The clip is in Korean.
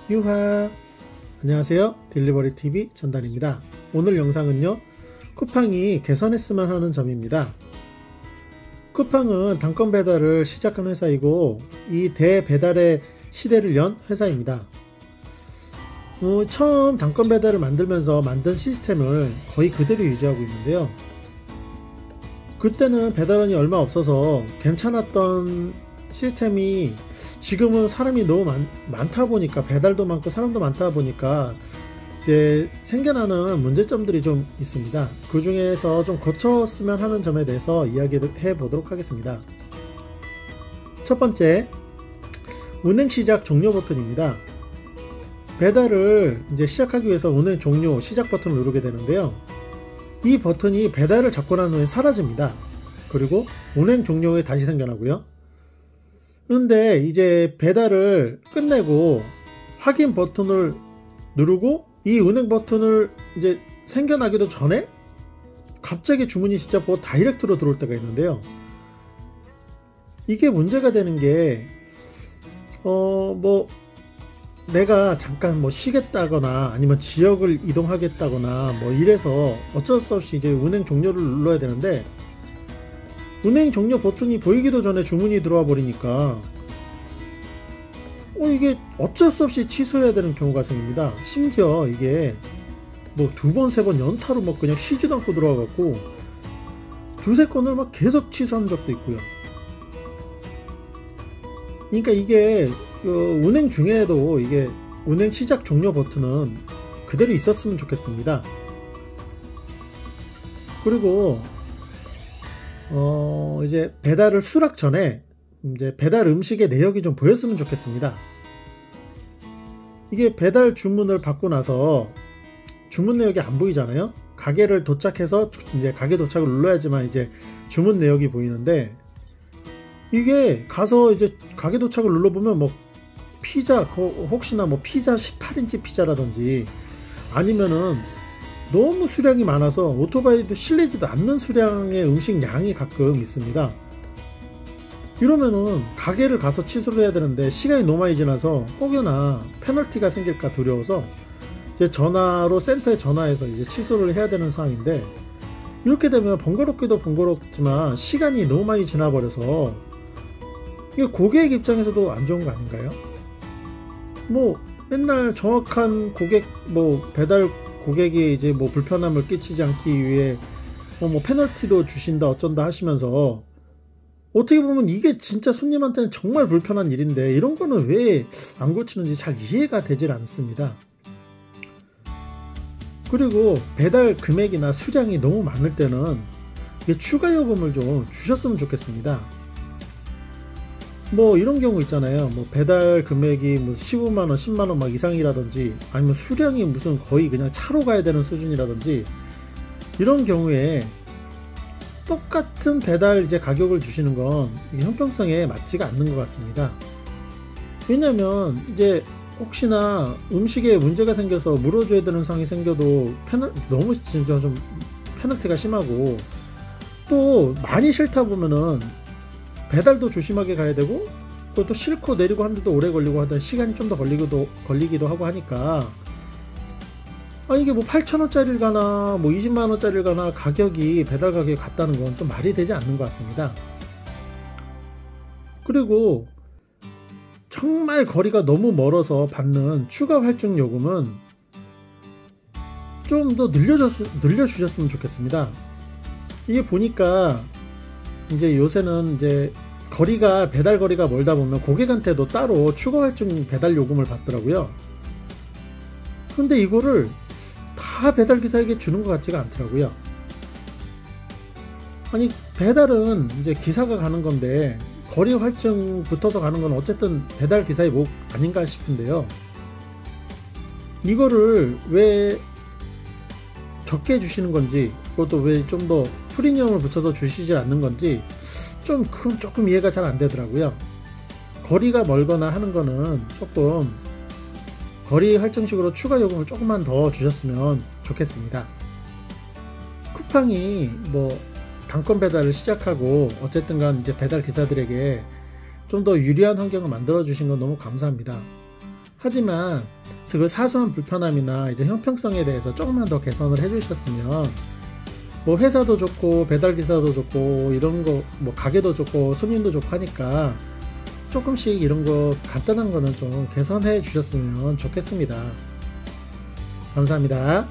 유하! 안녕하세요. 딜리버리TV 전단입니다. 오늘 영상은요, 쿠팡이 개선했으면 하는 점입니다. 쿠팡은 단건 배달을 시작한 회사이고 이 대배달의 시대를 연 회사입니다. 처음 단건 배달을 만들면서 만든 시스템을 거의 그대로 유지하고 있는데요. 그때는 배달원이 얼마 없어서 괜찮았던 시스템이 지금은 사람이 너무 많다 보니까, 배달도 많고 사람도 많다 보니까 이제 생겨나는 문제점들이 좀 있습니다. 그 중에서 좀 고쳤으면 하는 점에 대해서 이야기를 해 보도록 하겠습니다. 첫 번째, 운행 시작 종료 버튼입니다. 배달을 이제 시작하기 위해서 운행 종료 시작 버튼을 누르게 되는데요. 이 버튼이 배달을 잡고 난 후에 사라집니다. 그리고 운행 종료 후에 다시 생겨나고요. 그런데 이제 배달을 끝내고 확인 버튼을 누르고 이 운행 버튼을 이제 생겨나기도 전에 갑자기 주문이 진짜 뭐 다이렉트로 들어올 때가 있는데요. 이게 문제가 되는 게 뭐 내가 잠깐 뭐 쉬겠다거나 아니면 지역을 이동하겠다거나 뭐 이래서 어쩔 수 없이 이제 운행 종료를 눌러야 되는데, 운행 종료 버튼이 보이기도 전에 주문이 들어와 버리니까 이게 어쩔 수 없이 취소해야 되는 경우가 생깁니다. 심지어 이게 뭐 두 번, 세 번 연타로 막 그냥 쉬지도 않고 들어와 갖고 두세 건을 막 계속 취소한 적도 있고요. 그러니까 이게 운행 중에도 이게 운행 시작 종료 버튼은 그대로 있었으면 좋겠습니다. 그리고 이제 배달을 수락 전에 이제 배달 음식의 내역이 좀 보였으면 좋겠습니다. 이게 배달 주문을 받고 나서 주문 내역이 안 보이잖아요. 가게를 도착해서 이제 가게 도착을 눌러야지만 이제 주문 내역이 보이는데, 이게 가서 이제 가게 도착을 눌러보면 뭐 피자, 혹시나 뭐 피자 18인치 피자라든지 아니면은 너무 수량이 많아서 오토바이도 실리지도 않는 수량의 음식 양이 가끔 있습니다. 이러면은 가게를 가서 취소를 해야 되는데 시간이 너무 많이 지나서 혹여나 페널티가 생길까 두려워서 이제 전화로 센터에 전화해서 이제 취소를 해야 되는 상황인데, 이렇게 되면 번거롭기도 번거롭지만 시간이 너무 많이 지나버려서 이게 고객 입장에서도 안 좋은 거 아닌가요? 뭐 맨날 정확한 고객, 뭐 배달 고객이 이제 뭐 불편함을 끼치지 않기 위해 뭐 페널티도 주신다 어쩐다 하시면서, 어떻게 보면 이게 진짜 손님한테는 정말 불편한 일인데 이런 거는 왜 안 고치는지 잘 이해가 되질 않습니다. 그리고 배달 금액이나 수량이 너무 많을 때는 이게 추가 요금을 좀 주셨으면 좋겠습니다. 뭐 이런 경우 있잖아요. 뭐 배달 금액이 뭐 15만원, 10만원 막 이상이라든지, 아니면 수량이 무슨 거의 그냥 차로 가야 되는 수준이라든지, 이런 경우에 똑같은 배달 이제 가격을 주시는 건 형평성에 맞지가 않는 것 같습니다. 왜냐면 이제 혹시나 음식에 문제가 생겨서 물어줘야 되는 상황이 생겨도 너무 진짜 좀 페널티가 심하고, 또 많이 싫다 보면은 배달도 조심하게 가야 되고, 또 싣고 내리고 하는데도 오래 걸리고 하다 시간이 좀 더 걸리기도 하고 하니까, 이게 뭐 8,000원짜리를 가나 뭐 20만원짜리를 가나 가격이 배달 가격이 같다는 건 좀 말이 되지 않는 것 같습니다. 그리고 정말 거리가 너무 멀어서 받는 추가 할증 요금은 좀 더 늘려주셨으면 좋겠습니다. 이게 보니까 이제 요새는 이제 배달 거리가 멀다 보면 고객한테도 따로 추가 할증 배달 요금을 받더라고요. 근데 이거를 다 배달 기사에게 주는 것 같지가 않더라고요. 아니, 배달은 이제 기사가 가는 건데 거리 할증 붙어서 가는 건 어쨌든 배달 기사의 목 아닌가 싶은데요. 이거를 왜 적게 주시는 건지, 그것도 왜 좀 더 프리미엄을 붙여서 주시지 않는 건지 그건 조금 이해가 잘 안 되더라고요. 거리가 멀거나 하는 거는 조금 거리 할증식으로 추가 요금을 조금만 더 주셨으면 좋겠습니다. 쿠팡이 뭐 단건 배달을 시작하고 어쨌든 간 이제 배달 기사들에게 좀 더 유리한 환경을 만들어 주신 건 너무 감사합니다. 하지만 그 사소한 불편함이나 이제 형평성에 대해서 조금만 더 개선을 해주셨으면 뭐 회사도 좋고 배달 기사도 좋고 이런 거 뭐 가게도 좋고 손님도 좋고 하니까 조금씩 이런 거 간단한 거는 좀 개선해 주셨으면 좋겠습니다. 감사합니다.